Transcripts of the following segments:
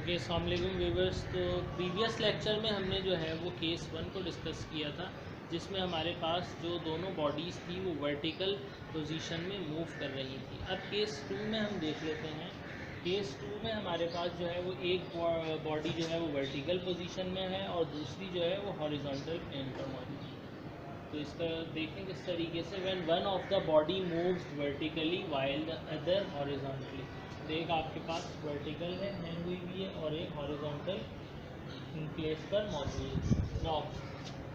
Okay, अस्सलाम वालेकुम viewers. तो प्रीवियस लेक्चर में हमने जो है वो केस 1 को डिस्कस किया था, जिसमें हमारे पास जो दोनों बॉडीज़ थी वो वर्टिकल पोजीशन में मूव कर रही थी। अब केस 2 में हम देख लेते हैं। केस 2 में हमारे पास जो है वो एक बॉडी जो है वो वर्टिकल पोजीशन में है और दूसरी जो है वो हॉरिजॉन्टल प्लेन पर मौजूद है। तो इसका देखें किस तरीके से, when one of the body moves vertically while the other horizontally. तो एक आपके पास वर्टिकल है, हैंग हुई हुई है, और एक हॉरिजॉन्टल प्लेस पर मौजूद है। Now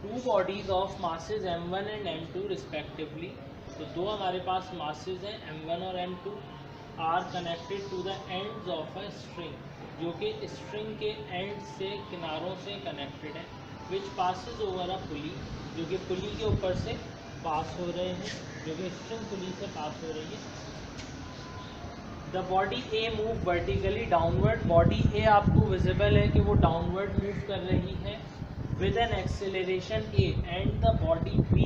two bodies of masses m1 and m2 रिस्पेक्टिवली। तो दो हमारे पास मासेज हैं m1 और m2, are connected to the ends of a string, जो कि स्ट्रिंग के एंड से, किनारों से कनेक्टेड है, विच पासिस ओवर अ पुली, जो कि पुली के ऊपर से पास हो रहे हैं, जो कि स्ट्रिंग पुली से पास हो रही है। The body A move vertically downward. Body A आपको विजिबल है कि वो डाउनवर्ड मूव कर रही है with an acceleration a, and the body B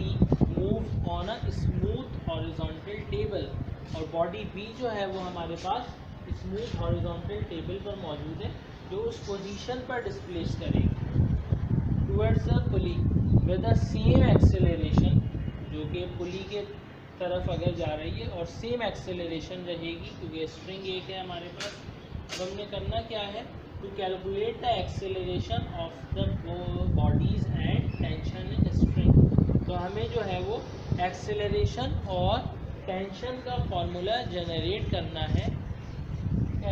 move on a smooth horizontal table. और बॉडी बी जो है वो हमारे पास स्मूथ हॉरिजॉन्टल टेबल पर मौजूद है, जो उस पोजीशन पर डिस्प्लेस करेगी towards the pulley with the same acceleration, जो कि पुली के तरफ अगर जा रही है और सेम एक्सेलरेशन रहेगी, क्योंकि स्ट्रिंग एक है हमारे पास। अब हमने करना क्या है, to calculate the acceleration of the bodies and tension in string. तो हमें जो है वो एक्सेलरेशन और टेंशन का फॉर्मूला जनरेट करना है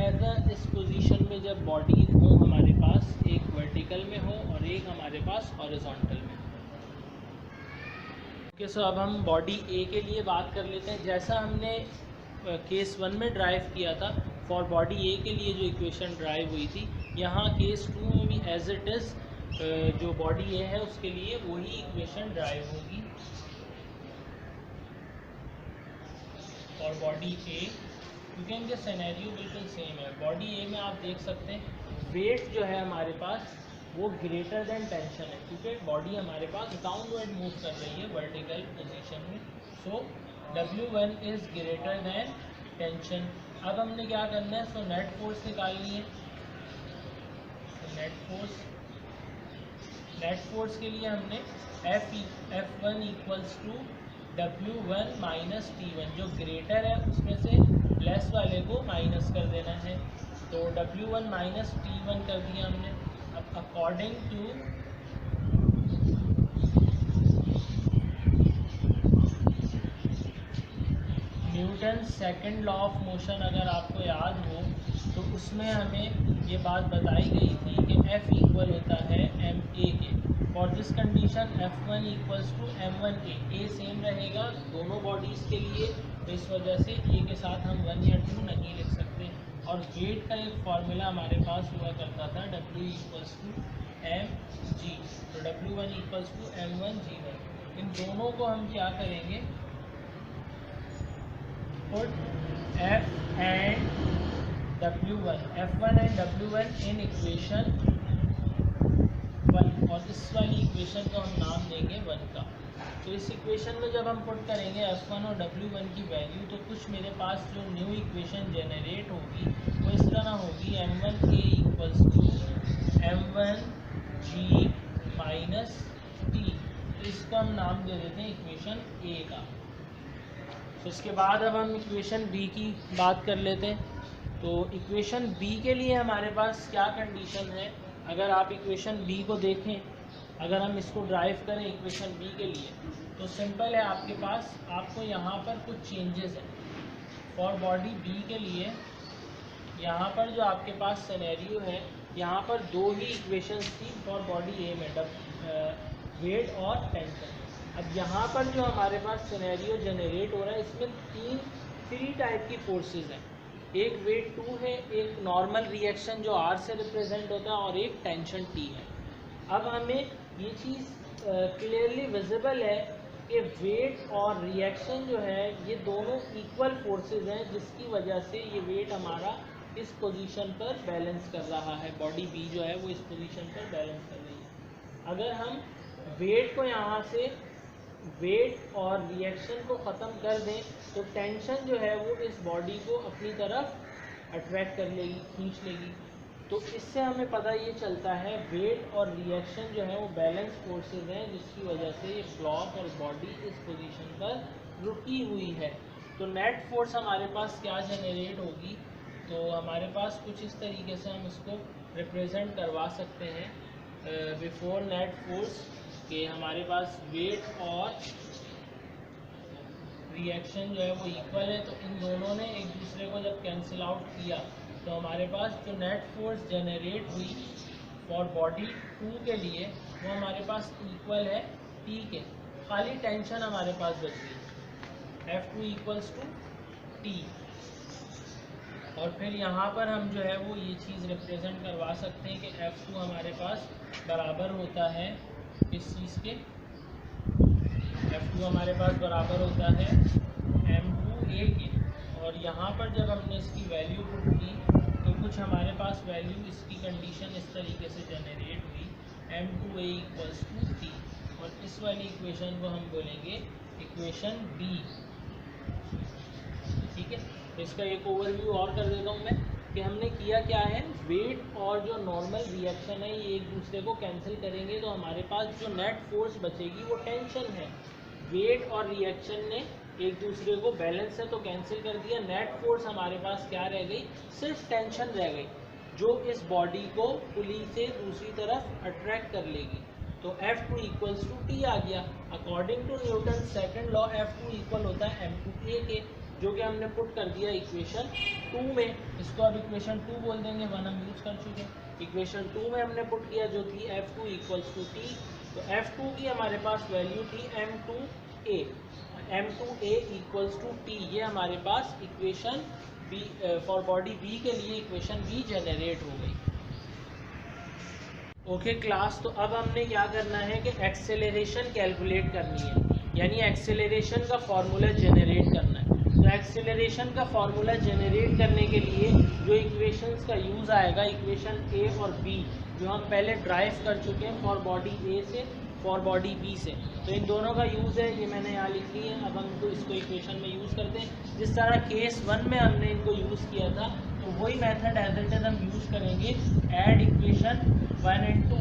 एज अ इस पोजीशन में, जब बॉडीज हो हमारे पास, एक वर्टिकल में हो और एक हमारे पास हॉरिजॉन्टल में। सो अब हम बॉडी ए के लिए बात कर लेते हैं। जैसा हमने केस 1 में ड्राइव किया था, फॉर बॉडी ए के लिए जो इक्वेशन ड्राइव हुई थी, यहाँ केस 2 में भी एज इट इज़ जो बॉडी ए है उसके लिए वही इक्वेशन ड्राइव होगी फॉर बॉडी ए, क्योंकि इनके सिनेरियो बिल्कुल सेम है। बॉडी ए में आप देख सकते हैं वेट जो है हमारे पास वो ग्रेटर देन टेंशन है, क्योंकि बॉडी हमारे पास डाउनवर्ड मूव कर रही है वर्टिकल पोजीशन में। सो W1 is greater than tension. अब हमने क्या करना है, सो नेट फोर्स निकालनी है। नेट फोर्स के लिए हमने F1 equals to W1 minus T1, जो ग्रेटर है उसमें से लेस वाले को माइनस कर देना है। तो W1 माइनस T1 कर दिया हमने। अब according to Newton second law of motion, अगर आपको याद हो तो उसमें हमें ये बात बताई गई थी कि F इक्वल होता है ma के। For this condition F1 equals to m1a, a same रहेगा दोनों बॉडीज़ के लिए, तो इस वजह से a के साथ हम 1 या 2 नहीं लिख सकते। और वेट का एक फार्मूला हमारे पास हुआ करता था W इक्वल्स टू mg, तो W1 इक्वल्स टू m1g1। इन दोनों को हम क्या करेंगे, put F and W1, F1 and W1 in equation 1, और इस वाली इक्वेशन को हम नाम देंगे 1 का। तो इस इक्वेशन में जब हम पुट करेंगे F1 और W1 की वैल्यू, तो कुछ मेरे पास जो न्यू इक्वेशन जनरेट होगी वो इस तरह होगी, m1a equals to m1g minus t। तो इसको हम नाम दे देते हैं इक्वेशन a का। तो इसके बाद अब हम इक्वेशन बी की बात कर लेते हैं। तो इक्वेशन बी के लिए हमारे पास क्या कंडीशन है, अगर आप इक्वेशन बी को देखें, अगर हम इसको ड्राइव करें इक्वेशन बी के लिए, तो सिंपल है, आपके पास आपको यहाँ पर कुछ चेंजेस हैं। फॉर बॉडी बी के लिए यहाँ पर जो आपके पास सिनेरियो है, यहाँ पर दो ही इक्वेशंस थी फॉर बॉडी ए में, वेट और टेंशन। अब यहाँ पर जो हमारे पास सिनेरियो जनरेट हो रहा है, इसमें थ्री टाइप की फोर्सेस हैं। एक वेट 2 है, एक नॉर्मल रिएक्शन जो R से रिप्रेजेंट होता है, और एक टेंशन T है। अब हमें ये चीज़ क्लियरली विजिबल है कि वेट और रिएक्शन जो है ये दोनों इक्वल फोर्सेस हैं, जिसकी वजह से ये वेट हमारा इस पोजीशन पर बैलेंस कर रहा है, बॉडी बी जो है वो इस पोजीशन पर बैलेंस कर रही है। अगर हम वेट को यहाँ से, वेट और रिएक्शन को ख़त्म कर दें, तो टेंशन जो है वो इस बॉडी को अपनी तरफ अट्रैक्ट कर लेगी, खींच लेगी। तो इससे हमें पता ये चलता है वेट और रिएक्शन जो है वो बैलेंस फोर्सेस हैं, जिसकी वजह से ये ब्लॉक और बॉडी इस पोजीशन पर रुकी हुई है। तो नेट फोर्स हमारे पास क्या जनरेट होगी, तो हमारे पास कुछ इस तरीके से हम इसको रिप्रेजेंट करवा सकते हैं बिफोर नेट फोर्स के हमारे पास वेट और रिएक्शन जो है वो इक्वल है। तो इन दोनों ने एक दूसरे को जब कैंसिल आउट किया तो हमारे पास जो नेट फोर्स जनरेट हुई फॉर बॉडी 2 के लिए वो हमारे पास इक्वल है T के, खाली टेंशन हमारे पास बच गई F2 इक्वल्स टू T। और फिर यहाँ पर हम जो है वो ये चीज़ रिप्रेजेंट करवा सकते हैं कि F2 हमारे पास बराबर होता है इस चीज़ के, F2 हमारे पास बराबर होता है M2A के। और यहाँ पर जब हमने इसकी वैल्यू पुट की तो कुछ हमारे पास वैल्यू इसकी कंडीशन इस तरीके से जनरेट हुई M2A इक्वल्स टू T। और इस वाली इक्वेशन को हम बोलेंगे इक्वेशन B। ठीक है, तो इसका एक ओवरव्यू और कर देता हूँ मैं कि हमने किया क्या है, वेट और जो नॉर्मल रिएक्शन है ये एक दूसरे को कैंसिल करेंगे तो हमारे पास जो नेट फोर्स बचेगी वो टेंशन है। वेट और रिएक्शन ने एक दूसरे को बैलेंस है तो कैंसिल कर दिया, नेट फोर्स हमारे पास क्या रह गई, सिर्फ टेंशन रह गई जो इस बॉडी को पुली से दूसरी तरफ अट्रैक्ट कर लेगी। तो F2 इक्वल्स टू T आ गया। According to Newton second law F2 equal होता है M2A के, जो कि हमने पुट कर दिया इक्वेशन 2 में। इसको अब इक्वेशन 2 बोल देंगे, 1 हम यूज कर चुके हैं। इक्वेशन 2 में हमने पुट किया जो थी F2 इक्वल्स टू T। तो F2 की हमारे पास वैल्यू थी M2A, M2A equals to T। ये हमारे पास equation B for body B के लिए इक्वेशन B जनरेट हो गई। ओके क्लास, तो अब हमने क्या करना है कि एक्सेलरेशन कैलकुलेट करनी है, यानी एक्सेलरेशन का फॉर्मूला जनरेट करना है। तो एक्सेलरेशन का फॉर्मूला जनरेट करने के लिए जो इक्वेशंस का यूज़ आएगा, इक्वेशन A और B जो हम पहले ड्राइव कर चुके हैं फॉर बॉडी A से फॉर बॉडी B से, तो इन दोनों का यूज़ है, ये मैंने यहाँ लिख ली है। अब हम इसको इक्वेशन में यूज़ करते हैं। जिस तरह केस 1 में हमने इनको यूज़ किया था तो वही मेथड एज इट इज हम यूज़ करेंगे, ऐड इक्वेशन 1 एंड 2।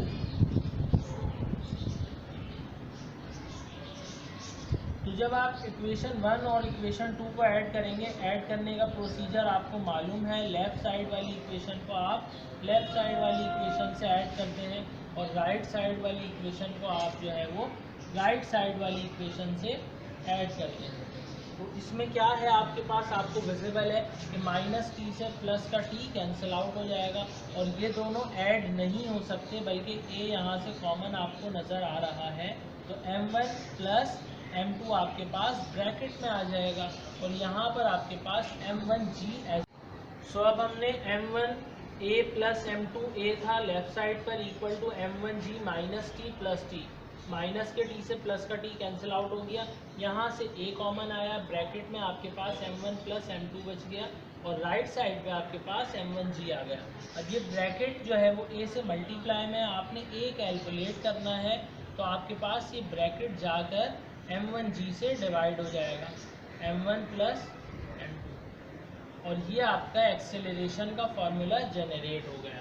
तो जब आप इक्वेशन 1 और इक्वेशन 2 को ऐड करेंगे, ऐड करने का प्रोसीजर आपको मालूम है। लेफ़्ट साइड वाली इक्वेशन को आप लेफ़्ट साइड वाली इक्वेशन से ऐड करते हैं और राइट साइड वाली इक्वेशन को आप जो है वो राइट साइड वाली इक्वेशन से ऐड करते हैं। तो इसमें क्या है आपके पास, आपको विजिबल है कि -t से प्लस का t कैंसिल आउट हो जाएगा और ये दोनों ऐड नहीं हो सकते, बल्कि a यहाँ से कॉमन आपको नज़र आ रहा है। तो m1 प्लस m2 आपके पास ब्रैकेट में आ जाएगा और यहाँ पर आपके पास m1g। सो अब हमने m1a प्लस m2a था लेफ्ट साइड पर equal to m1g minus t plus t, minus के t से प्लस का t कैंसिल आउट हो गया, यहाँ से a कॉमन आया, ब्रैकेट में आपके पास m1 प्लस m2 बच गया और राइट साइड पे आपके पास m1g आ गया। अब ये ब्रैकेट जो है वो a से मल्टीप्लाई में आपने a कैलकुलेट करना है, तो आपके पास ये ब्रैकेट जाकर m1g से डिवाइड हो जाएगा, m1 प्लस m2, और ये आपका एक्सेलरेशन का फॉर्मूला जनरेट हो गया।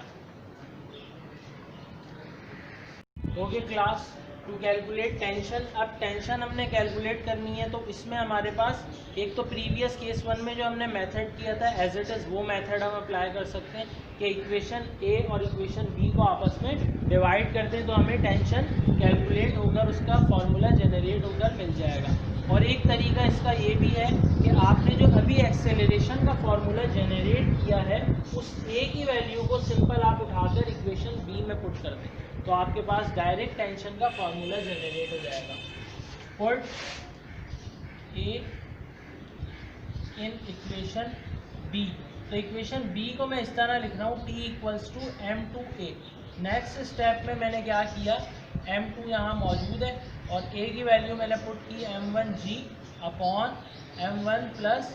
Okay class, to calculate tension. अब टेंशन हमने कैलकुलेट करनी है, तो इसमें हमारे पास एक तो प्रीवियस केस 1 में जो हमने मेथड किया था एज इट इज़ वो मेथड हम अप्लाई कर सकते हैं कि इक्वेशन A और इक्वेशन B को आपस में डिवाइड कर दें तो हमें टेंशन कैलकुलेट होकर उसका फॉर्मूला जनरेट होकर मिल जाएगा। और एक तरीका इसका ये भी है कि आपने जो अभी एक्सेलरेशन का फॉर्मूला जनरेट किया है उस A की वैल्यू को सिंपल आप उठाकर इक्वेशन B में पुट कर दें तो आपके पास डायरेक्ट टेंशन का फॉर्मूला जनरेट हो जाएगा। Put A in equation B, तो इक्वेशन B को मैं इस तरह लिख रहा हूँ T equals to M2A। Next step में मैंने क्या किया, M2 यहाँ मौजूद है और A की वैल्यू मैंने पुट की M1G upon M1 plus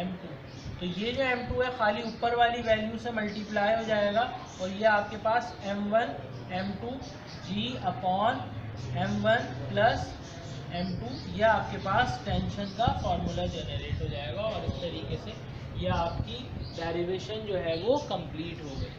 M2। तो ये जो M2 है खाली ऊपर वाली वैल्यू से मल्टीप्लाई हो जाएगा और ये आपके पास M1 M2G upon M1 plus M2, यह आपके पास टेंशन का फॉर्मूला जनरेट हो जाएगा और इस तरीके से यह आपकी डेरिवेशन जो है वो कंप्लीट हो गई।